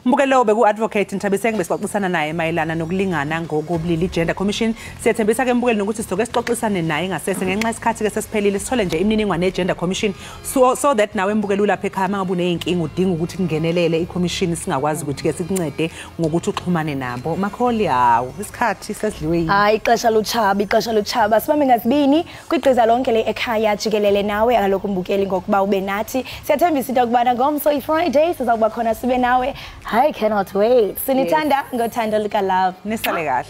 Mbukelo beku advocate Nthabise besixoxisana naye mayelana nokulingana ngokobulili gender commission. Siyathembisa ke mbukeli nokuthi sizoke sixoxisane naye ngasese ngenxa isikhathi ke sesiphelile sithole nje imininingwane ye-gender commission so that nawe mbukeli lapha ekhaya mangabe uneyinkinga udinga ukuthi kungenelele i-commission singakwazi ukuthi ke sikuncede ngokuthi uxhumane nabo. Makholi yawo isikhathi sesidliwe yini? Hayi ixesha luchaba sibambe ngazibini kwigqiza lonke le Ekhaya Jikelele nawe akalokhu mbukeli ngokuba ube nathi. Siyathembisa into ukubana ngomso i-Friday sizawuba khona sibe nawe. I cannot wait. Sinithanda ngothando luka love. Nisale kahle.